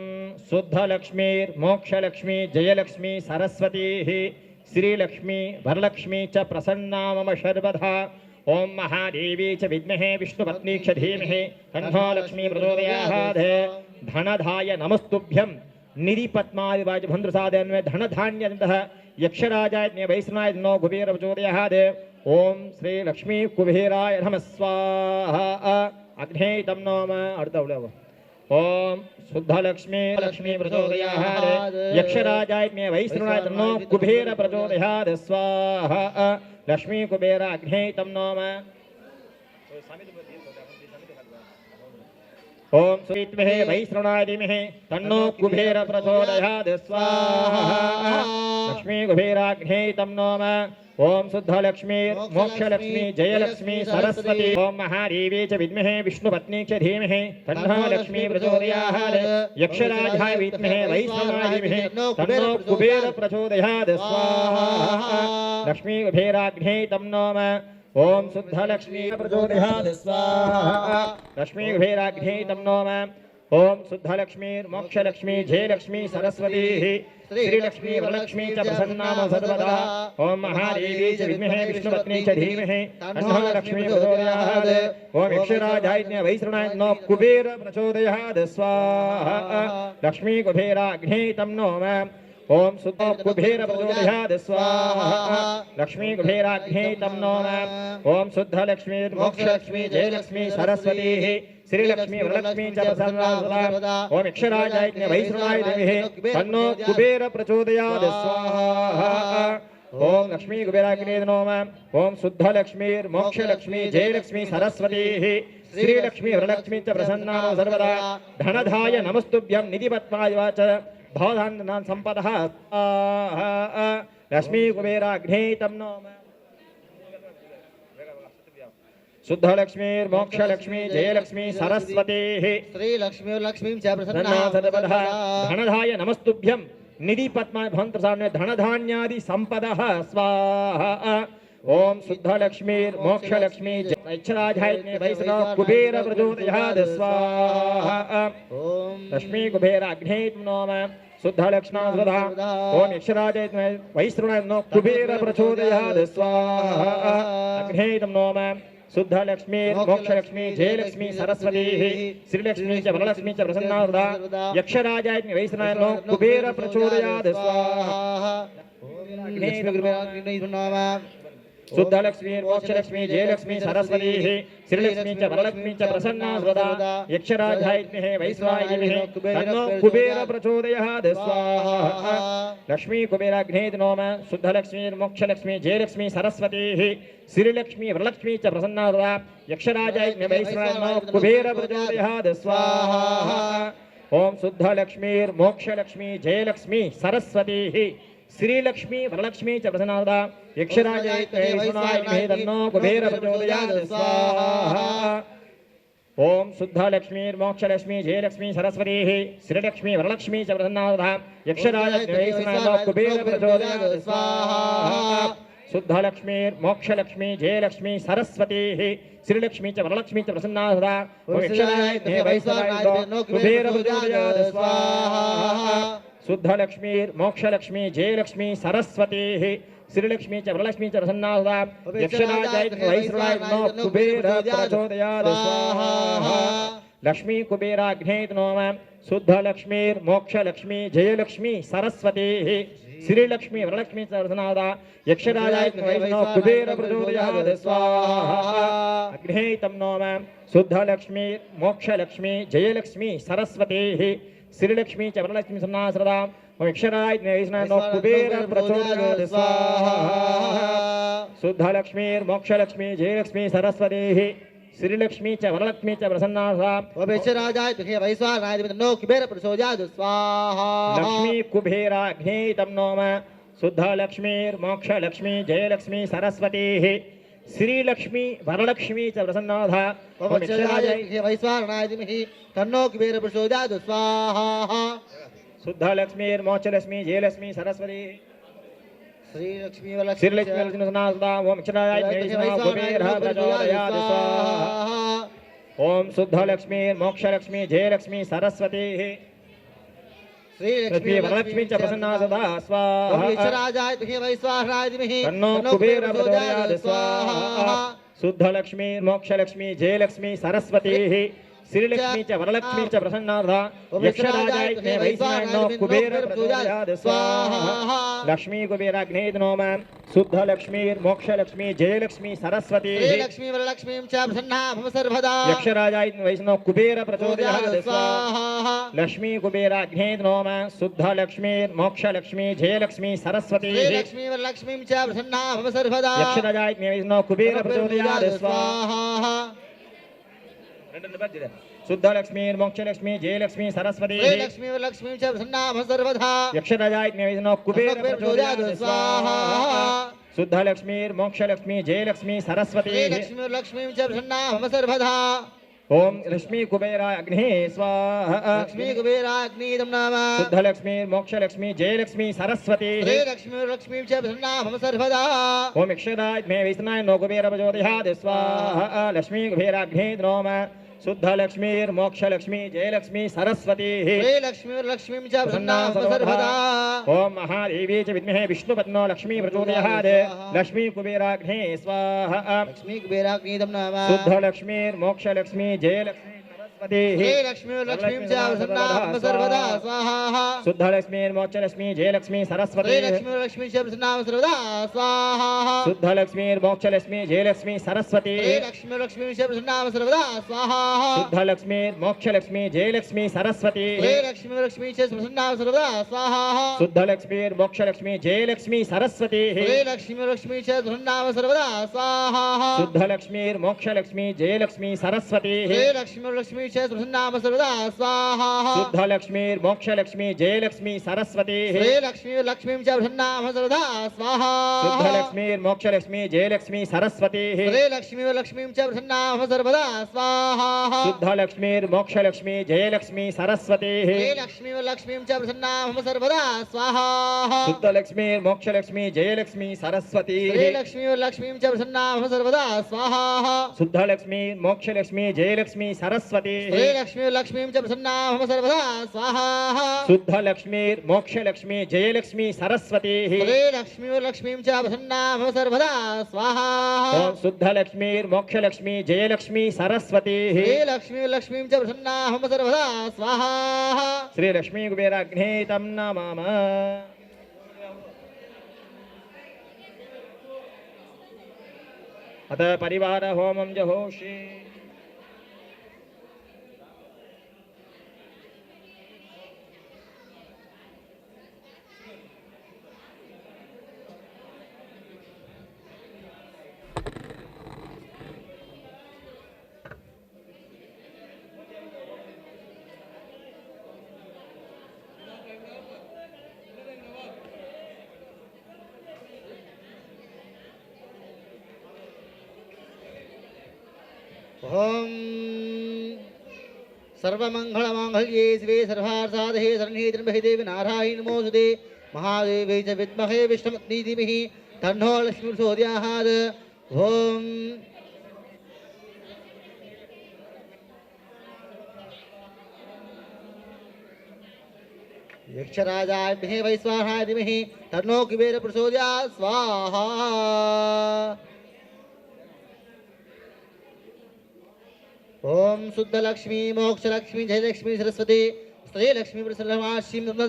शुद्ध लक्ष्मी मोक्ष लक्ष्मी जय लक्ष्मी सरस्वती श्री लक्ष्मी वरलक्ष्मी च प्रसन्ना मम सर्वदा ओम महादेवी च विद्महे विष्णुपत्नी च धीमहि तन्नो लक्ष्मी प्रचोदयात् धनधाय नमस्तुभ्यं निधि पद्मादिवाज भन्द्रसादन्वे धनधान्यन्तः यक्षराजाय वैष्णवाय नो कुबेर प्रचोदयात् ओम श्री लक्ष्मी कुबेराय नमः स्वाहा अग्ने तं नोम अर्धवलव ओम शुद्ध लक्ष्मी लक्ष्मी प्रचोदयात् यक्षराजाय वैष्णवाय नो कुबेर प्रचोदयात् स्वाहा लक्ष्मी कुबेर अग्ने तं नोम ओम श्रीत्महे वैष्णवाय धीमहि तन्नो कुबेर प्रचोदयात् स्वाहा लक्ष्मी कुबेराग्ने तं नोम ओम शुद्ध लक्ष्मी मोक्ष लक्ष्मी जय लक्ष्मी सरस्वती ओम महादेवी च विद्महे विष्णुपत्नी च धीमहि तन्नो लक्ष्मी प्रचोदयात् यक्षराजाय विद्महे वैष्णवाय धीमहि तन्नो कुबेर प्रचोदयात् स्वाहा लक्ष्मी कुबेराग्ने तं नोम ओम शुद्ध लक्ष्मी प्रचोदयात् स्वाहा लक्ष्मी कुबेराग्ने तं नोम ओम शुद्धलक्ष्मीर्मोक्षलक्ष्मी जयलक्ष्मी सरस्वती श्रीलक्ष्मी वरलक्ष्मी च प्रसन्नाम सर्वदा ओम महादेवी च विद्महे विष्णुपत्नी च धीमहि तन्नो लक्ष्मी प्रचोदयात् ओम यक्षराजाय वैश्रवणाय नो कुबेर प्रचोदयात् स्वाहा लक्ष्मी कुबेराग्ने तं नोम ओम शुद्ध कुबेर प्रचोदयात् स्वाहा लक्ष्मी कुबेराग्ने तं नोम ओम शुद्ध लक्ष्मी मोक्ष लक्ष्मी जयलक्ष्मी सरस्वती श्रीलक्ष्मी वरलक्ष्मी च प्रसन्ना ओम यक्षराजाय वैश्रवणाय देवी तन्नो कुबेर प्रचोदयात् स्वाहा ओम लक्ष्मी कुबेराग्ने नमः ओम शुद्ध लक्ष्मी मोक्ष लक्ष्मी जयलक्ष्मी सरस्वती श्रीलक्ष्मी वरलक्ष्मी च प्रसन्ना सर्वदा धनधाय नमस्तुभ्यं निधिपद्माय च भवधान्य संपदः लक्ष्मी कुबेराग्ने तं नमः शुद्ध लक्ष्मी मोक्ष लक्ष्मी जयलक्ष्मी सरस्वती श्रीलक्ष्मी लक्ष्मी च प्रसन्ना सर्वदा धनधाय नमस्तुभ्यं निधि पद्माय भवन्तु सामने धनधान्यादि संपदः स्वाहा ओम शुद्ध लक्ष्मी मोक्ष लक्ष्मी जयराजाय वैष्णव कुबेर प्रचोदयात् स्वाहा ओम लक्ष्मी कुबेराग्ने नमः शुद्ध लक्ष्मी स्वधा ओम यक्षराजाय वैष्णवाय नो कुबेर प्रचोदयात् स्वाहा अग्ने नमः शुद्ध लक्ष्मी मोक्ष लक्ष्मी जयलक्ष्मी सरस्वती श्रीलक्ष्मी च वरलक्ष्मी च प्रसन्ना यक्षराजाय वैष्णवाय नो कुबेर प्रचोदयात् स्वाहा शुद्ध लक्ष्मी मोक्ष लक्ष्मी जयलक्ष्मी सरस्वती श्रीलक्ष्मी च वरलक्ष्मी च प्रसन्ना यक्षराजाय वैश्वाय तन्नो कुबेर प्रचोदयात् स्वाहा लक्ष्मी कुबेराग्ने नमः शुद्ध लक्ष्मी मोक्ष लक्ष्मी जयलक्ष्मी सरस्वती श्रीलक्ष्मी वरलक्ष्मी च प्रसन्ना यक्षराजाय वैश्वाय कुबेर प्रचोदयात् स्वाहा ओम शुद्ध लक्ष्मी मोक्ष लक्ष्मी जयलक्ष्मी सरस्वती श्रीलक्ष्मी वरलक्ष्मी च प्रसन्ना यक्षराजाय वैष्णवाय तन्नो कुबेर प्रचोदयात् स्वाहा ओम शुद्ध लक्ष्मी मोक्ष लक्ष्मी जयलक्ष्मी सरस्वती श्रीलक्ष्मी वरलक्ष्मी च प्रसन्ना यक्षराजाय वैष्णवाय कुबेर प्रचोदयात् स्वाहा शुद्ध लक्ष्मी मोक्ष लक्ष्मी जयलक्ष्मी सरस्वती श्रीलक्ष्मी च वरलक्ष्मी च प्रसन्ना यक्षराजाय वैष्णवाय कुबेर प्रचोदयात् स्वाहा शुद्ध लक्ष्मी मोक्ष लक्ष्मी जयलक्ष्मी सरस्वती श्रीलक्ष्मी च वरलक्ष्मी च प्रसन्ना यक्षराजाय वैश्रवाय कुबेर प्रचोदयात् स्वाहा लक्ष्मी कुबेराग्ने नमः शुद्ध लक्ष्मी मोक्ष लक्ष्मी जयलक्ष्मी सरस्वती श्रीलक्ष्मी वरलक्ष्मी च प्रसन्ना यक्षराजाय वैष्णव कुबेर प्रचोदयात् स्वाहा अग्ने तं नमः शुद्ध लक्ष्मी मोक्ष लक्ष्मी जयलक्ष्मी सरस्वती श्रीलक्ष्मी च वरलक्ष्मी सन्ना श्रदा यक्षराय वैष्णव कुबेर प्रचोदयात् स्वाहा शुद्ध लक्ष्मी मोक्ष लक्ष्मी जयलक्ष्मी सरस्वती श्रीलक्ष्मी च वरलक्ष्मी च प्रसन्ना यक्षराजाय वैश्वाय तन्नो कुबेर प्रचोदयात् स्वाहा लक्ष्मी कुबेराग्ने तं नमः शुद्ध लक्ष्मी मोक्ष लक्ष्मी जयलक्ष्मी सरस्वती श्रीलक्ष्मी वरलक्ष्मी च प्रसन्ना यक्षराजाय वैश्वाय तन्नो कुबेर प्रचोदयात् स्वाहा शुद्ध लक्ष्मी मोक्ष लक्ष्मी जयलक्ष्मी सरस्वती श्रीलक्ष्मी श्रीलक्ष्मी ओम यक्षराजाय कुबेर प्रचोदयात् स्वाहा ओम शुद्ध लक्ष्मी मोक्ष लक्ष्मी जयलक्ष्मी सरस्वती श्रीलक्ष्मी वरलक्ष्मी च प्रसन्ना सदा स्वाहा यक्षराजाय वैश्वाय तन्नो कुबेर प्रचोदयात् स्वाहा शुद्ध लक्ष्मी मोक्ष लक्ष्मी जयलक्ष्मी सरस्वती श्रीलक्ष्मी च वरलक्ष्मी च प्रसन्ना यक्षराजाय वैश्वाय कुबेर प्रचोदयात् स्वाहा लक्ष्मी कुबेराग्ने नमः शुद्ध लक्ष्मी मोक्ष लक्ष्मी जयलक्ष्मी सरस्वती श्रीलक्ष्मी वरलक्ष्मी च प्रसन्ना सर्वदा यक्षराजाय वैष्णव कुबेर प्रचोदयात् स्वाहा लक्ष्मी कुबेराग्ने नमः शुद्ध लक्ष्मी मोक्ष लक्ष्मी जयलक्ष्मी सरस्वती श्रीलक्ष्मी वरलक्ष्मी च प्रसन्ना सर्वदा यक्षराजाय वैष्णव कुबेर प्रचोदयात् स्वाहा शुद्ध लक्ष्मी मोक्ष लक्ष्मी जयलक्ष्मी सरस्वती श्रीलक्ष्मी वरलक्ष्मी च प्रसन्ना सर्वदा यक्षराजाय वैष्णव कुबेर प्रचोदयात् स्वाहा शुद्ध लक्ष्मी मोक्ष लक्ष्मी जयलक्ष्मी सरस्वती श्रीलक्ष्मी वरलक्ष्मी च प्रसन्ना सर्वदा ओम लक्ष्मी कुबेराग्ने स्वाहा लक्ष्मी कुबेराग्नि नमः शुद्ध लक्ष्मी मोक्ष लक्ष्मी जयलक्ष्मी सरस्वती श्रीलक्ष्मी वरलक्ष्मी च प्रसन्ना सर्वदा ओम यक्षराजाय वैष्णवाय नो कुबेर प्रचोदयात् स्वाहा लक्ष्मी कुबेराग्ने नमः शुद्धलक्ष्मीर्मोक्षलक्ष्मी जयलक्ष्मी सरस्वती श्रीलक्ष्मीर्लक्ष्मीं च प्रसन्नां सर्वदा ओम महादेवी च विद्महे विष्णुपत्नो लक्ष्मी प्रचोदयात् लक्ष्मी कुबेराग्ने स्वाहा लक्ष्मी कुबेराग्निदं नमः शुद्धलक्ष्मीर्मोक्षलक्ष्मी जयलक्ष्मी सरस्वती श्रीलक्ष्मीर्लक्ष्मीं च प्रसन्नां सर्वदा स्वाहा शुद्धलक्ष्मीर्मोक्षलक्ष्मी जयलक्ष्मी सरस्वती श्रीलक्ष्मीर्लक्ष्मीं च प्रसन्नां सर्वदा स्वाहा शुद्धलक्ष्मीर्मोक्षलक्ष्मी जयलक्ष्मी सरस्वती श्रीलक्ष्मीर्लक्ष्मीं च प्रसन्नां सर्वदा स्वाहा शुद्धलक्ष्मीर्मोक्षलक्ष्मी जयलक्ष्मी सरस्वती श्रीलक्ष्मीर्लक्ष्मीं च प्रसन्नां सर्वदा स्वाहा शुद्धलक्ष्मीर्मोक्षलक्ष्मी जयलक्ष्मी सरस्वती श्रीलक्ष्मीर्लक्ष्मीं च प्रसन्नां सर्वदा स्वाहा शुद्धलक्ष्मीर्मोक्षलक्ष्मी जयलक्ष्मी सरस्वती श्रीलक्ष्मीर्लक्ष्मीं च प्रसन्नां सर्वदा स्वाहा शुद्धलक्ष्मीर्मोक्षलक्ष्मी जयलक्ष्मी सरस्वती श्रीलक्ष्मीर्लक्ष्मीं च प्रसन्नां सर्वदा स्वाहा शुद्धलक्ष्मीर्मोक्षलक्ष्मी जयलक्ष्मी सरस्वती श्रीलक्ष्मीर्लक्ष्मीं च प्रसन्नां सर्वदा स्वाहा शुद्धलक्ष्मीर्मोक्षलक्ष्मी जयलक्ष्मी सरस्वती श्रीलक्ष्मीर्लक्ष्मीं च प्रसन्नां सर्वदा स्वाहा शुद्धलक्ष्मीर्मोक्षलक्ष्मी जयलक्ष्मी सरस्वती श्रीलक्ष्मीर्लक्ष्मीं च प्रसन्नां सर्वदा स्वाहा शुद्धलक्ष्मीर्मोक्षलक्ष्मी जयलक्ष्मी सरस्वती श्रीलक्ष्मीर्लक्ष्मीं च प्रसन्नां सर्वदा स्वाहा शुद्धलक्ष्मीर्मोक्षलक्ष्मी जयलक्ष्मी सरस्वती श्रीलक्ष्मीर्लक्ष्मीं च प्रसन्नां सर्वदा स्वाहा ओम शुद्धलक्ष्मीर्मोक्षलक्ष्मी जयलक्ष्मी सरस्वती श्रीलक्ष्मीर्लक्ष्मीं च प्रसन्नां सर्वदा स्वाहा श्री लक्ष्मी कुबेराग्ने तं नमामः अतः परिवार होमं जहोषि ओम सर्वमंगलमांगल्ये शिवे सर्वार्थसाधके शरण्ये त्र्यंबके देवी नारायणी नमोस्तुते महादेवी च विद्महे विष्णुपत्नी धीमहि तन्नो लक्ष्मी प्रचोदयात् ओम यक्षराजाय विद्महे वैश्वानराय धीमहि तन्नो कुबेर प्रचोदयात् स्वाहा ओम शुद्ध लक्ष्मी मोक्ष लक्ष्मी जय लक्ष्मी सरस्वती श्री लक्ष्मी प्रसन्नमाशीं नमः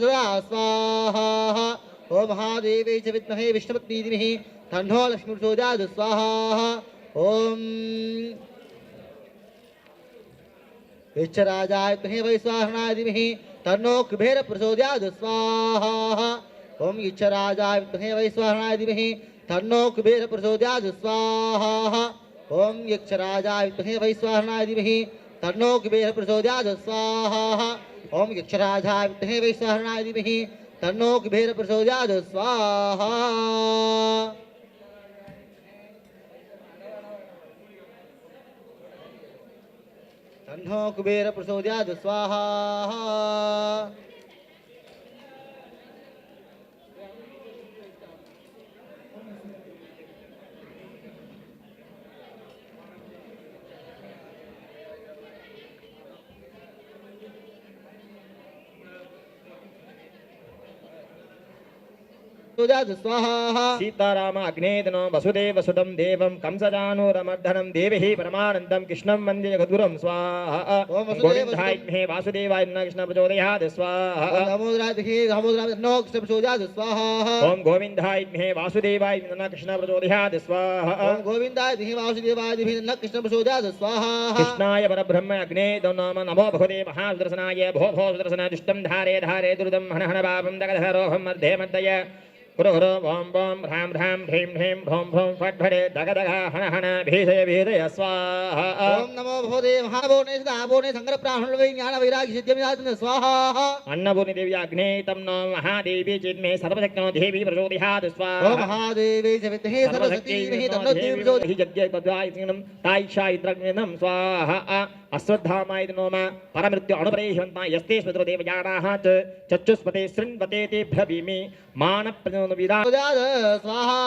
स्वाहा ओम महादेवी च विद्महे विष्णुपत्नी धीमहि तन्नो लक्ष्मी प्रचोदयात् स्वाहा ओम यक्षराजाय विद्महे वैश्वानराय धीमहि तन्नो कुबेर प्रचोदयात् स्वाहा ओम यक्षराजाय विद्महे वैश्वानराय धीमहि तन्नो कुबेर प्रचोदयात् स्वाहा ओम यक्षराजाय विद्महे वैश्वानराय धीमहि तन्नो कुबेर प्रचोदयात् स्वाहा ओम यक्षराजाय विद्महे वैश्वानराय धीमहि तन्नो कुबेर प्रचोदयात् स्वाहा तन्नो कुबेर प्रचोदयात् स्वाहा स्वाहा सीताराम अग्नेतनो वसुदेव सुतं देवं कंसजानुरमर्दनं देवहि परमानन्दं कृष्णं वन्दे जगद्गुरुं स्वाहा गोविन्दाय विद्महे वासुदेवाय नमः कृष्ण प्रचोदयात् स्वाहा ओम गोविन्दाय विद्महे वासुदेवाय नमः कृष्ण प्रचोदयात् स्वाहा गोविन्दाय विद्महे वासुदेवाय नमः कृष्ण प्रचोदयात् स्वाहा कृष्णाय परब्रह्म अग्नेतो नमः नमो भगवते महासुदर्शनाय भो भो सुदर्शन दुष्टं धारे धारे दुर्दं हन हन पापं दगधरोहं मध्ये मर्दय गुरु गुरु ओम ओम ह्रां ह्रां ह्रीं ह्रीं भ्रौं भ्रौं फट् फटे दग दग हन हन भीषय भीषय स्वाहा ओम नमो भगवते महाभोने सदाभोने संग्रह प्राण वै ज्ञान वैराग्य सिद्धिं स्वाहा अन्नपूर्णि देवी अग्ने तं नो महादेवी चिन्मे सर्वशक्तिनो देवी प्रचोदयात् स्वाहा ओम महादेवी च विद्महे सरस्वती धीमहि तन्नो देवी प्रचोदयात् यज्ञ पद्वायिनं तायिषायित्रग्नं स्वाहा अश्वत्थामाय नोम परमृत्यु अणुपरेहिवन्ता यस्ते स्मृतो देवयानाः च चक्षुस्पते शृण्वते ते भ्रवीमि मान विदा स्वाहा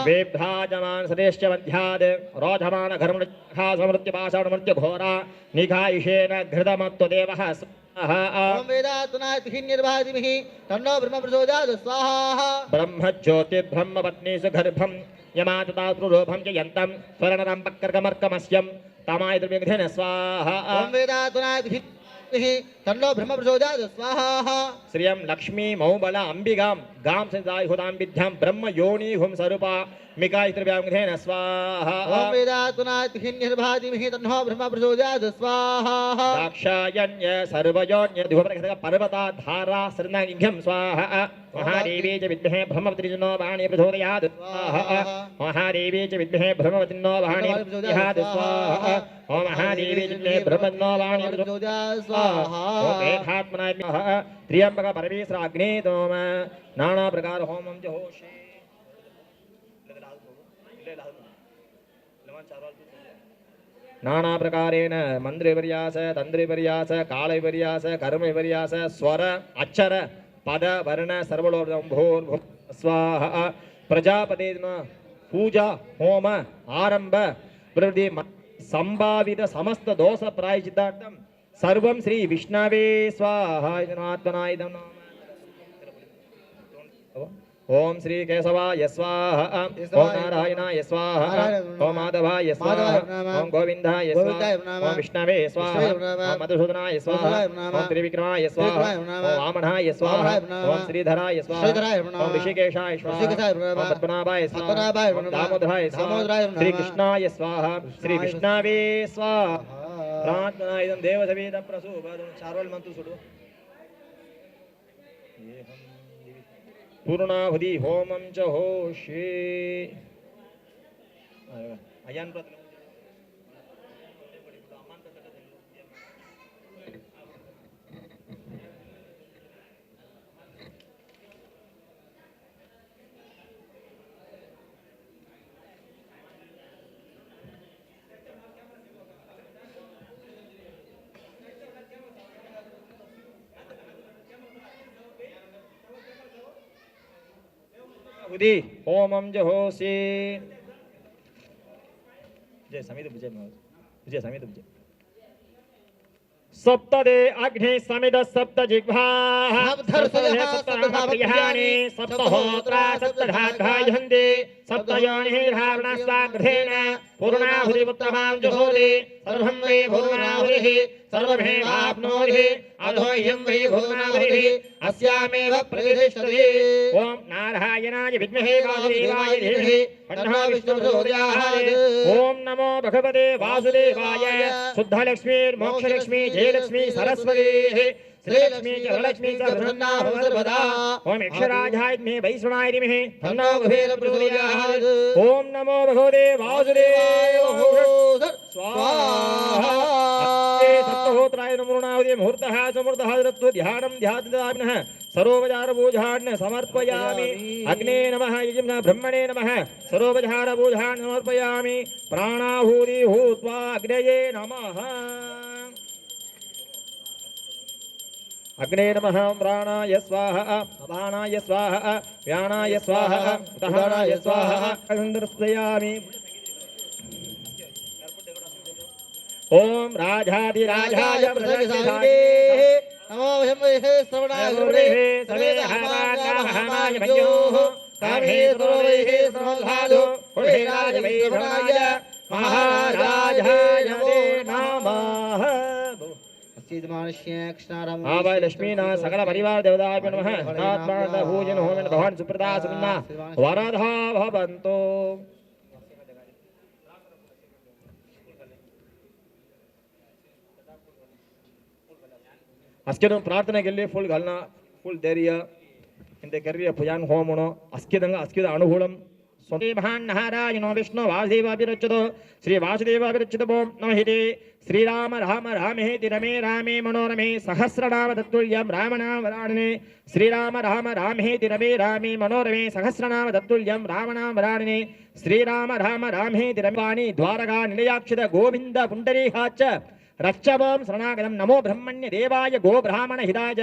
वेभ्राजमान श्रेष्ठ मध्याद रोधमान घर्मखा समृत्य पाषाणमृत्य घोरा निघायिषेण घृतमत्वदेवः स्वाहा ओम वेदात्मनाय तुहिन्यर्भादिमहि तन्नो ब्रह्म प्रचोदयात् स्वाहा ब्रह्म ज्योति ब्रह्म पत्नी सुगर्भम यमाततात्रुरोभम च यन्तं स्वर्णरं पक्कर्कमर्कमस्यं तमाय द्रव्यघ्नेन स्वाहा ओम वेदात्मनाय तुहिन्यर्भादिमहि तन्नो ब्रह्म प्रचोदयात् स्वाहा श्रियं लक्ष्मी मौबल अंबिगां गां संजायुधां विद्यां ब्रह्म योनिहुं स्वरूपा मिकाय द्रव्यघ्नेन स्वाहा ओम वेदात्मनाय तुहिन्यर्भादिमहि तन्नो ब्रह्म प्रचोदयात् स्वाहा दाक्षायण्य सर्वयोन्य दिवप्रकटक पर्वता धारा सरनाघ्यं स्वाहा महादेवी च विद्महे ब्रह्मवतिनो वाणी प्रचोदयात् स्वाहा महादेवी च विद्महे ब्रह्मवतिनो वाणी प्रचोदयात् स्वाहा ओम महादेवी च विद्महे ब्रह्मवतिनो वाणी प्रचोदयात् स्वाहा ओम एकात्मनाय नमः त्र्यंबक परमेश्वर अग्नितोम नाना प्रकार होमं च होषे नाना प्रकारेण मंद्रविपर्यास तंद्रविपर्यास कालविपर्यास कर्मविपर्यास स्वर अक्षर पद वर्ण सर्वलोकं भूर्भुव स्वाहा प्रजापते पूजा होम आरंभ प्रवृत्ति संभावित समस्त दोष प्रायश्चित्तार्थं सर्वं श्री विष्णवे स्वाहा आत्मनाय नमः ओम श्री केशवाय स्वाहा ओम नारायणाय स्वाहा ओम माधवाय स्वाहा ओम गोविंदाय स्वाहा ओम विष्णवे स्वाहा ओम मधुसूदनाय स्वाहा ओम त्रिविक्रमाय स्वाहा ओम वामनाय स्वाहा ओम श्रीधराय स्वाहा ओम ऋषिकेशाय स्वाहा ओम पद्मनाभाय स्वाहा ओम दामोदराय स्वाहा श्री कृष्णाय स्वाहा श्री विष्णवे स्वाहा प्रार्थना इदं देवसवेद प्रसूपदं चार्वल मंत्र सुडु पूर्णाहुति होमं च होषे अयन हुदी होमं जहोसि जय समित विजय विजय समित विजय सप्तदे अग्नि समित सप्त जिह्वाः सप्तप्रियाणि सप्तहोत्रा सप्तधाघायन्ते सप्तयोनिः धारणस्वाग्रहेण पूर्णाहुतिमुत्तमां जुहोति सर्वं वै पूर्णाहुतिः सर्वमेवाप्नोति अधो ह्यं वै पूर्णाहुतिः अस्यामेव प्रतिष्ठति ॐ नारायणाय विद्महे वासुदेवाय धीमहि तन्नो विष्णुः प्रचोदयात् ॐ नमो भगवते वासुदेवाय शुद्धलक्ष्मीर्मोक्षलक्ष्मी जयलक्ष्मी सरस्वती श्रीलक्ष्मी च वरलक्ष्मी च प्रसन्ना भव सर्वदा ओम अक्षराजाय मे वैष्णवाय धीमहि तन्नो गुहेर प्रचोदयात् ओम नमो भगवते वासुदेवाय स्वाहा सप्तहोत्राय नमोनावदे मुहूर्तः समृद्धः दत्त्वा ध्यानं ध्यातदामिनः सरोपचार पूजान् समर्पयामि अग्ने नमः यज्ञ ब्रह्मणे नमः सरोपचार पूजान् समर्पयामि प्राणाहुति भूत्वा अग्नये नमः अग्ने नमः प्राणाय स्वाहा अपानाय स्वाहा व्यानाय स्वाहा उदानाय स्वाहा दर्शयामि ओम राजाधिराजाय प्रसन्नाय नमो शम्भवे श्रवणाय गुरुवे सवेद हमाय भयोः कामे सर्वैः सर्वधादो पुरुषराज वैभवाय महाराजाय नमः आवाय लक्ष्मीना सकल परिवार देवताभ्यो नमः आत्मानंद भोजन होमेन भगवान सुप्रदा सुमन्ना वरदा भवन्तु अस्केदं प्रार्थनेಗೆ ಫುಲ್ ಘಲನ ಫುಲ್ ಧೈರ್ಯ ಇಂತೆ ಕರಿಯ ಪೂಜಾನ್ ಹೋಮಣೋ अस्केदंगा अस्केद ಅನುಕೂಲಂ स्वते महान् नारायणो विष्णु वासुदेवाभिरच्युतो श्री वासुदेवाभिरच्युतो नमः श्रीराम राम रामेति रमे रामे मनोरमे सहस्रनाम तत्तुल्यं रामनाम वराणने श्रीराम राम रामेति रमे रामे मनोरमे सहस्रनाम तत्तुल्यं रामनाम वराणने श्रीराम राम रामेति रमे द्वारका निलयाक्षित गोविंद पुंडरीकाच रक्षवां शरणागतं नमो ब्रह्मण्य देवाय गो ब्राह्मण हिताय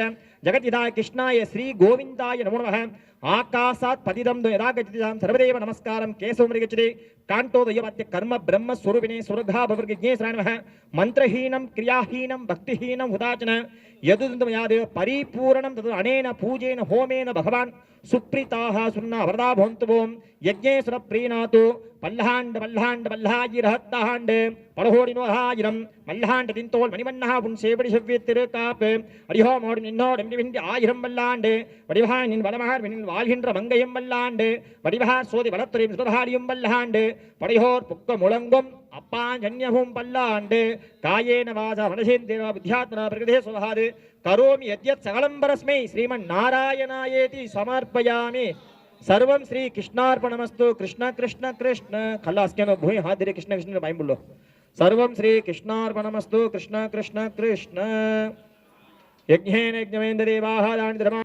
जगतिदाय कृष्णाय श्री गोविंदाय नमो नमः आकाशात् पतितं यदा गच्छति सर्वदेव नमस्कारं केशवं गच्छति कांटोदयवत्य कर्म ब्रह्म स्वरूपिणे सुरघा भवज्ञेश्वराय नमः मंत्रहीनं क्रियाहीनं भक्तिहीनं हुदाचन यदुदन्तमयादेव परिपूर्णं तद् अनेन पूजेन होमेन भगवान् सुप्रीताः सुन्ना वरदा भवन्तु यज्ञेश्वर प्रीणातु पल्लाण्ड पल्लाण्ड पल्लायिरहत्ताण्ड पडहोडिनोहायिरं मल्लाण्ड तिन्तोल मणिमन्नः पुंसेवडि செவ்வித்திருக்காப்பு அடிஹோமோடு நின்னோடு விண்டி ஆயிரம் வல்லாண்டு வடிவஹாய் நின் வடமஹார் விண்ணில் வாழ்கின்ற மங்கையும் வல்லாண்டு வடிவஹார் சோதி வளத்துறையும் சுதபாரியும் வல்லாண்டு படையோர் புக்க முழங்கும் அப்பாஞ்சன்யமும் பல்லாண்டு காயேன வாசா மனசேந்திரா புத்தியாத்மனா பிரகதே சுவஹாது கரோமி யத்யத் சகலம் பரஸ்மை ஸ்ரீமன் நாராயணாயேதி சமர்ப்பயாமி सर्वं श्री कृष्णार्पणमस्तु कृष्ण कृष्ण कृष्ण खल्लास के नो भूमि हाथ धीरे कृष्ण कृष्ण भाई बोलो सर्वं श्री कृष्णार्पणमस्तु कृष्ण कृष्ण कृष्ण यज्ञेन यज्ञमेन्द्र देवाः दान धर्म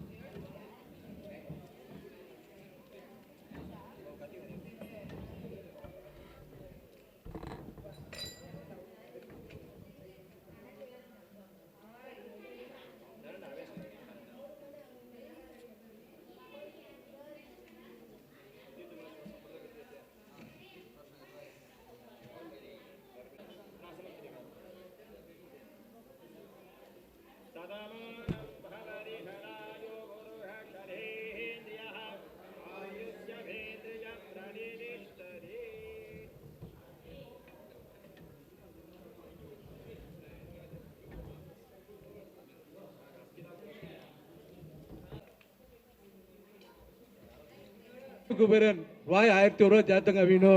कुबेरन वाय 1000 जातंग विनो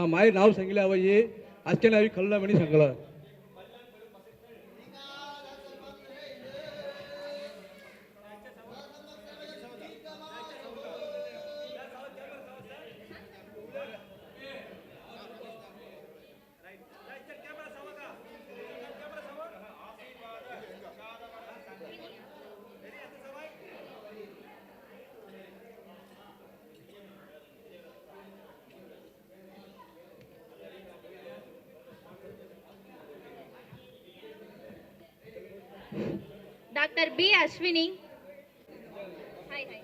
माय नाव सांगितले आवई आजच्या नावी खल्ला म्हणी सांगला Dr. B. Ashwini. Hi, hi.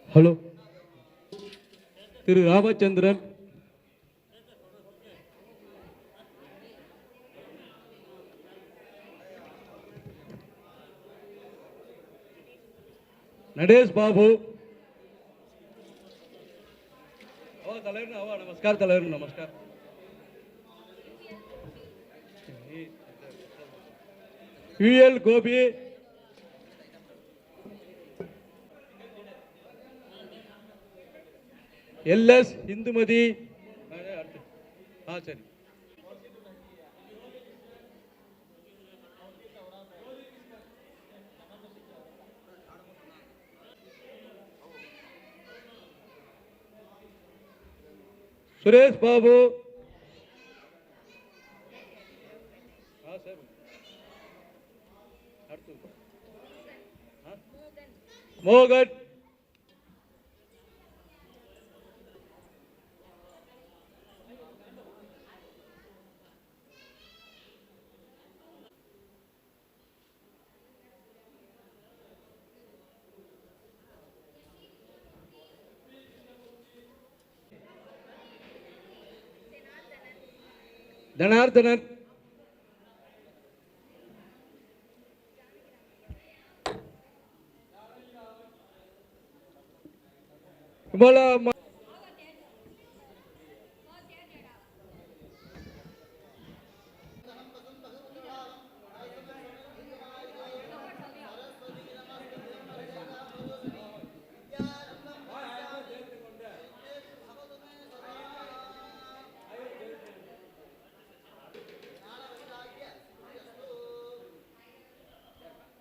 Hello Thiru Ramachandran Natesh Babu नमस्कार தலைவர் नमस्कार यूएल गोपी एलएस हिंदुमती हाँ सर सुरेश बाबू हाँ सर मोगन जनार्दनन बोला